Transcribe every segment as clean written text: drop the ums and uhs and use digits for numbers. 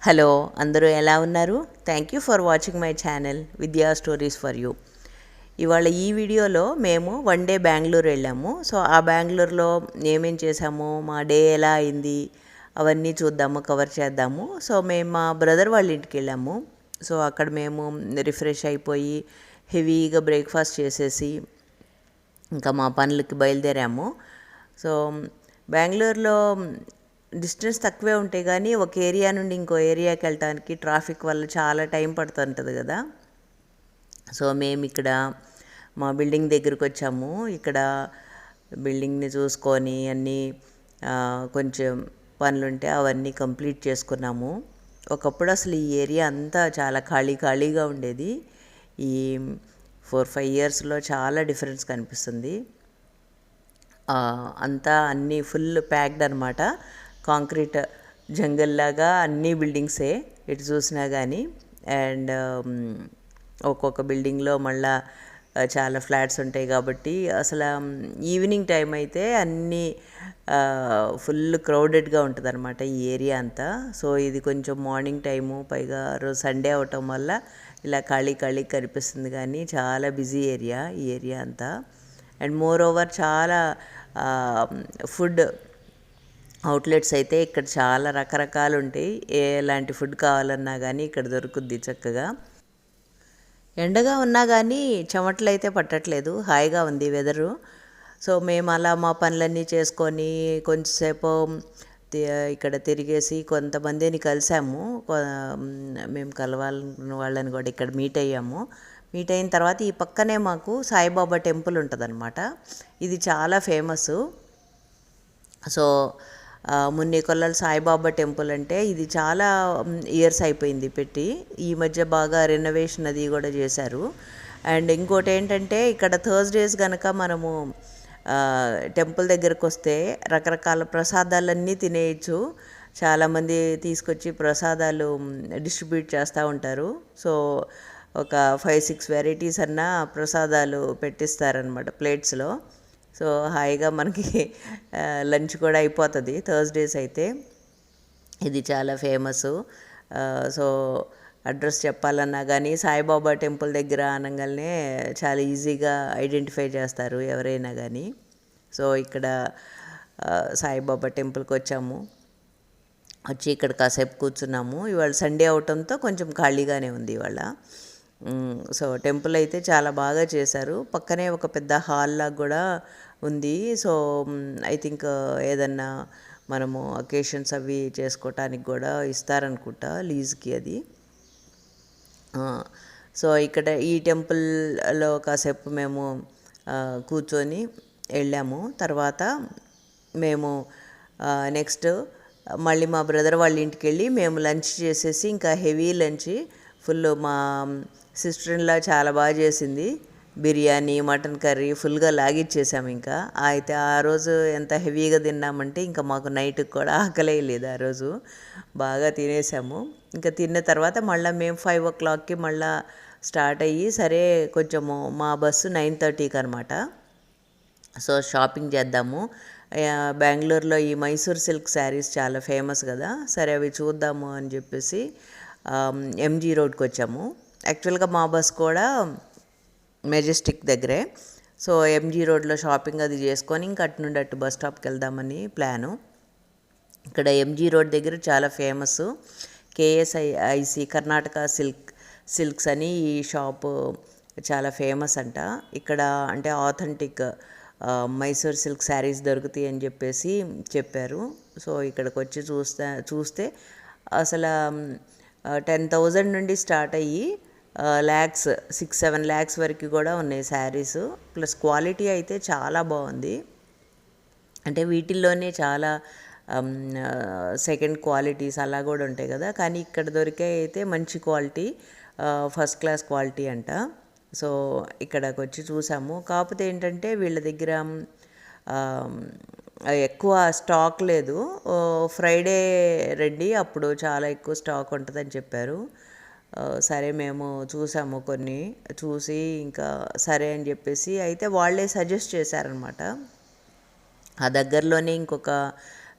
Hello, అందరూ ఎలా ఉన్నారు? Thank you for watching my channel విద్యా స్టోరీస్ ఫర్ యూ. ఇవాళ ఈ వీడియోలో మేము వన్ డే బెంగళూరు వెళ్ళాము. సో ఆ బెంగళూరులో ఏమేం చేసాము, మా డే ఎలా అయింది అవన్నీ చూద్దాము, కవర్ చేద్దాము. సో మేము మా బ్రదర్ వాళ్ళ ఇంటికి వెళ్ళాము. సో అక్కడ మేము రిఫ్రెష్ అయిపోయి హెవీగా బ్రేక్ఫాస్ట్ చేసేసి ఇంకా మా పనులకి బయలుదేరాము. సో బెంగళూరులో డిస్టెన్స్ తక్కువే ఉంటాయి, కానీ ఒక ఏరియా నుండి ఇంకో ఏరియాకి వెళ్ళటానికి ట్రాఫిక్ వల్ల చాలా టైం పడుతుంటుంది కదా. సో మేము ఇక్కడ మా బిల్డింగ్ దగ్గరికి వచ్చాము. ఇక్కడ బిల్డింగ్ని చూసుకొని అన్నీ కొంచెం పనులుంటే అవన్నీ కంప్లీట్ చేసుకున్నాము. ఒకప్పుడు అసలు ఈ ఏరియా అంతా చాలా ఖాళీగా ఉండేది. ఈ 4-5 ఇయర్స్లో చాలా డిఫరెన్స్ కనిపిస్తుంది. అంతా అన్నీ ఫుల్ ప్యాక్డ్ అనమాట. కాంక్రీట్ జంగల్ లాగా అన్ని బిల్డింగ్సే ఎటు చూసినా కానీ. అండ్ ఒక్కొక్క బిల్డింగ్లో మళ్ళా చాలా ఫ్లాట్స్ ఉంటాయి కాబట్టి అసలు ఈవినింగ్ టైం అయితే అన్నీ ఫుల్ క్రౌడెడ్గా ఉంటుంది అనమాట ఈ ఏరియా అంతా. సో ఇది కొంచెం మార్నింగ్ టైము, పైగా రోజు సండే అవటం వల్ల ఇలా ఖాళీ కనిపిస్తుంది, కానీ చాలా బిజీ ఏరియా ఈ ఏరియా అంతా. అండ్ మోర్ ఓవర్ చాలా ఫుడ్ అవుట్లెట్స్ అయితే ఇక్కడ చాలా రకరకాలు ఉంటాయి. ఎలాంటి ఫుడ్ కావాలన్నా కానీ ఇక్కడ దొరుకుద్ది చక్కగా. ఎండగా ఉన్నా కానీ చెమటలు అయితే పట్టట్లేదు, హాయిగా ఉంది వెదరు. సో మేము అలా మా పనులన్నీ చేసుకొని కొంచెంసేపు ఇక్కడ తిరిగేసి కొంతమందిని కలిసాము. మేము కలవాలన్న వాళ్ళని కూడా ఇక్కడ మీట్ అయ్యాము. మీట్ అయిన తర్వాత ఈ పక్కనే మాకు సాయిబాబా టెంపుల్ ఉంటుందన్నమాట. ఇది చాలా ఫేమస్. సో మున్నేకొల్లల సాయిబాబా టెంపుల్ అంటే ఇది చాలా ఇయర్స్ అయిపోయింది పెట్టి. ఈ మధ్య బాగా రెనోవేషన్ అది కూడా చేశారు. అండ్ ఇంకోటి ఏంటంటే ఇక్కడ థర్స్డేస్ కనుక మనము టెంపుల్ దగ్గరకు వస్తే రకరకాల ప్రసాదాలన్నీ తినేయచ్చు. చాలామంది తీసుకొచ్చి ప్రసాదాలు డిస్ట్రిబ్యూట్ చేస్తూ ఉంటారు. సో ఒక 5-6 వెరైటీస్ అన్న ప్రసాదాలు పెట్టిస్తారనమాట ప్లేట్స్లో. సో హాయిగా మనకి లంచ్ కూడా అయిపోతుంది థర్స్డేస్ అయితే. ఇది చాలా ఫేమస్. సో అడ్రస్ చెప్పాలన్నా కానీ సాయిబాబా టెంపుల్ దగ్గర అనగానే చాలా ఈజీగా ఐడెంటిఫై చేస్తారు ఎవరైనా కానీ. సో ఇక్కడ సాయిబాబా టెంపుల్కి వచ్చాము. వచ్చి ఇక్కడ కాసేపు కూర్చున్నాము. ఇవాళ సండే అవటంతో కొంచెం ఖాళీగానే ఉంది ఇవాళ. సో టెంపుల్ అయితే చాలా బాగా చేశారు. పక్కనే ఒక పెద్ద హాల్ లాగా కూడా ఉంది. సో ఐ థింక్ ఏదన్నా మనము అకేషన్స్ అవి చేసుకోవటానికి కూడా ఇస్తారనుకుంటా లీజ్కి అది. సో ఇక్కడ ఈ టెంపుల్లో కాసేపు మేము కూర్చొని వెళ్ళాము. తర్వాత మేము నెక్స్ట్ మళ్ళీ మా బ్రదర్ వాళ్ళ ఇంటికి వెళ్ళి మేము లంచ్ చేసేసి, ఇంకా హెవీ లంచ్ ఫుల్ మా సిస్టర్ ఇన్లా చాలా బాగా చేసింది. బిర్యానీ, మటన్ కర్రీ ఫుల్గా లాగిచ్చేసాము. ఇంకా అయితే ఆ రోజు ఎంత హెవీగా తిన్నామంటే ఇంకా మాకు నైట్కి కూడా ఆకలేయలేదు. ఆ రోజు బాగా తినేసాము. ఇంకా తిన్న తర్వాత మళ్ళీ మేము 5 o'clockకి మళ్ళీ స్టార్ట్ అయ్యి, సరే కొంచెము మా బస్సు 9:30కి అనమాట. సో షాపింగ్ చేద్దాము. బెంగళూరులో ఈ మైసూర్ సిల్క్ శారీస్ చాలా ఫేమస్ కదా, సరే అవి చూద్దాము అని చెప్పేసి ఎంజీ రోడ్కి వచ్చాము. యాక్చువల్గా మా బస్ కూడా మెజెస్టిక్ దగ్గరే. సో ఎంజీ రోడ్లో షాపింగ్ అది చేసుకొని ఇంకా అటు నుండి అటు బస్ స్టాప్కి వెళ్దామని ప్లాను. ఇక్కడ ఎంజీ రోడ్ దగ్గర చాలా ఫేమస్ కేఎస్ఐసి కర్ణాటక సిల్క్స్ అని ఈ షాపు చాలా ఫేమస్ అంట. ఇక్కడ అంటే ఆథెంటిక్ మైసూర్ సిల్క్ శారీస్ దొరుకుతాయి అని చెప్పేసి చెప్పారు. సో ఇక్కడికి వచ్చి చూస్తే అసలు 10,000 నుండి స్టార్ట్ అయ్యి 6-7 lakhs వరకు కూడా ఉన్నాయి శారీస్. ప్లస్ క్వాలిటీ అయితే చాలా బాగుంది. అంటే వీటిల్లోనే చాలా సెకండ్ క్వాలిటీస్ అలా కూడా ఉంటాయి కదా, కానీ ఇక్కడ దొరికే అయితే మంచి క్వాలిటీ, ఫస్ట్ క్లాస్ క్వాలిటీ అంట. సో ఇక్కడికి వచ్చి చూసాము. కాకపోతే ఏంటంటే వీళ్ళ దగ్గర ఎక్కువ స్టాక్ లేదు. ఫ్రైడే రండి, అప్పుడు చాలా ఎక్కువ స్టాక్ ఉంటుందని చెప్పారు. సరే మేము చూసాము, కొన్ని చూసి ఇంకా సరే అని చెప్పేసి అయితే వాళ్ళే సజెస్ట్ చేశారనమాట. ఆ దగ్గరలోనే ఇంకొక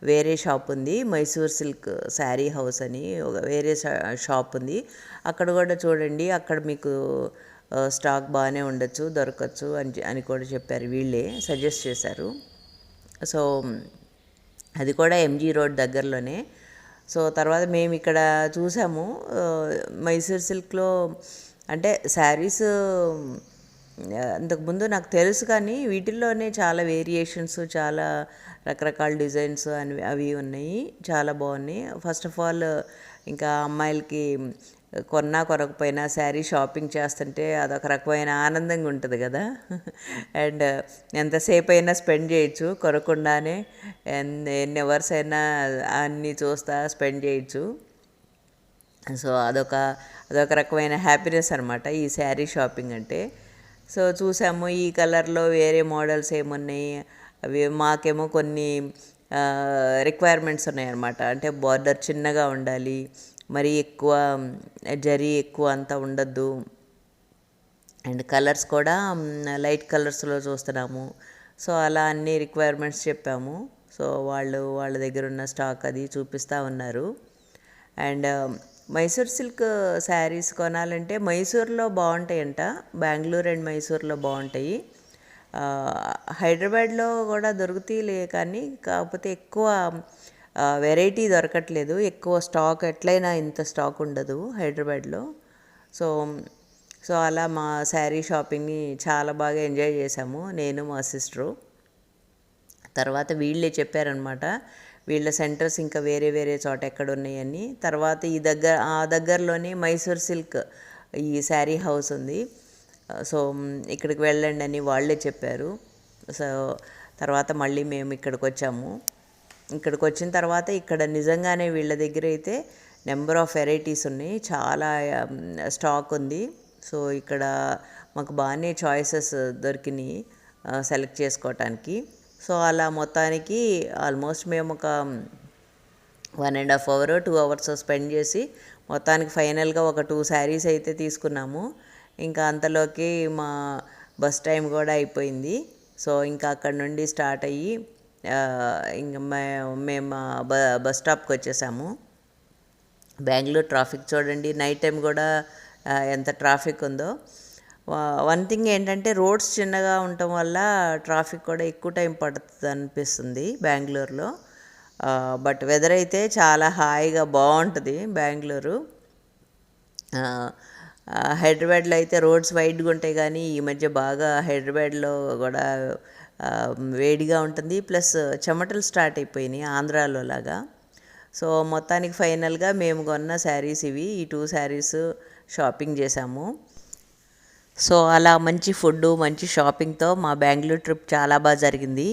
వేరే షాప్ ఉంది, మైసూర్ సిల్క్ శారీ హౌస్ అని ఒక వేరే షాప్ ఉంది. అక్కడ కూడా చూడండి, అక్కడ మీకు స్టాక్ బాగానే ఉండొచ్చు, దొరకచ్చు అని కూడా చెప్పారు, వీళ్ళే సజెస్ట్ చేశారు. సో అది కూడా ఎంజీ రోడ్ దగ్గరలోనే. సో తర్వాత మేము ఇక్కడ చూసాము మైసూర్ సిల్క్లో అంటే శారీస్ అంతకుముందు నాకు తెలుసు, కానీ వీటిల్లోనే చాలా వేరియేషన్స్, చాలా రకరకాల డిజైన్స్ అవి ఉన్నాయి, చాలా బాగున్నాయి. ఫస్ట్ ఆఫ్ ఆల్ ఇంకా అమ్మాయిలకి కొనకపోయినా శారీ షాపింగ్ చేస్తుంటే అదొక రకమైన ఆనందంగా ఉంటుంది కదా. అండ్ ఎంతసేపు అయినా స్పెండ్ చేయొచ్చు కొనకుండానే, ఎన్ని అవర్స్ అయినా అన్నీ చూస్తా స్పెండ్ చేయొచ్చు. సో అదొక రకమైన హ్యాపీనెస్ అనమాట ఈ శారీ షాపింగ్ అంటే. సో చూసాము ఈ కలర్లో వేరే మోడల్స్ ఏమున్నాయి, అవి మాకేమో కొన్ని రిక్వైర్మెంట్స్ ఉన్నాయన్నమాట. అంటే బార్డర్ చిన్నగా ఉండాలి, మరి ఎక్కువ జరీ ఎక్కువ అంతా ఉండద్దు, అండ్ కలర్స్ కూడా లైట్ కలర్స్లో చూస్తున్నాము. సో అలా అన్ని రిక్వైర్మెంట్స్ చెప్పాము. సో వాళ్ళ దగ్గర ఉన్న స్టాక్ అది చూపిస్తూ ఉన్నారు. అండ్ మైసూర్ సిల్క్ శారీస్ కొనాలంటే మైసూర్లో బాగుంటాయంట, బెంగళూరు అండ్ మైసూర్లో బాగుంటాయి. హైదరాబాద్లో కూడా దొరుకుతాయిలే, కానీ కాకపోతే ఎక్కువ వెరైటీ దొరకట్లేదు, ఎక్కువ స్టాక్ ఎట్లయినా ఇంత స్టాక్ ఉండదు హైదరాబాద్లో. సో అలా మా శారీ షాపింగ్ని చాలా బాగా ఎంజాయ్ చేసాము, నేను మా సిస్టరు. తర్వాత వీళ్ళే చెప్పారనమాట వీళ్ళ సెంటర్స్ ఇంకా వేరే వేరే చోట ఎక్కడ ఉన్నాయని. తర్వాత ఆ దగ్గరలోనే మైసూర్ సిల్క్ ఈ శారీ హౌస్ ఉంది, సో ఇక్కడికి వెళ్ళండి అని వాళ్ళే చెప్పారు. సో తర్వాత మళ్ళీ మేము ఇక్కడికి వచ్చాము. ఇక్కడికి వచ్చిన తర్వాత ఇక్కడ నిజంగానే వీళ్ళ దగ్గర అయితే నెంబర్ ఆఫ్ వెరైటీస్ ఉన్నాయి, చాలా స్టాక్ ఉంది. సో ఇక్కడ మాకు బాగానే చాయిసెస్ దొరికినాయి సెలెక్ట్ చేసుకోవటానికి. సో అలా మొత్తానికి ఆల్మోస్ట్ మేము ఒక 1.5 hour 2 hours స్పెండ్ చేసి మొత్తానికి ఫైనల్గా ఒక 2 శారీస్ అయితే తీసుకున్నాము. ఇంకా అంతలోకి మా బస్ టైం కూడా అయిపోయింది. సో ఇంకా అక్కడ నుండి స్టార్ట్ అయ్యి ఇంకా మేము బస్ స్టాప్కి వచ్చేసాము. బెంగళూరు ట్రాఫిక్ చూడండి, నైట్ టైం కూడా ఎంత ట్రాఫిక్ ఉందో. వన్ థింగ్ ఏంటంటే రోడ్స్ చిన్నగా ఉండటం వల్ల ట్రాఫిక్ కూడా ఎక్కువ టైం పడుతుంది అనిపిస్తుంది బెంగళూరులో. బట్ వెదర్ అయితే చాలా హాయిగా బాగుంటుంది బెంగళూరు. హైదరాబాద్లో అయితే రోడ్స్ వైడ్గా ఉంటాయి, కానీ ఈ మధ్య బాగా హైదరాబాద్లో కూడా వేడిగా ఉంటుంది, ప్లస్ చెమటలు స్టార్ట్ అయిపోయినాయి ఆంధ్రాలో లాగా. సో మొత్తానికి ఫైనల్గా మేము కొన్న శారీస్ ఇవి, ఈ 2 శారీస్ షాపింగ్ చేసాము. సో అలా మంచి ఫుడ్, మంచి షాపింగ్తో మా బెంగళూరు ట్రిప్ చాలా బాగా జరిగింది.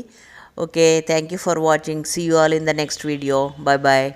Okay, thank you for watching. See you all in the next video. Bye bye.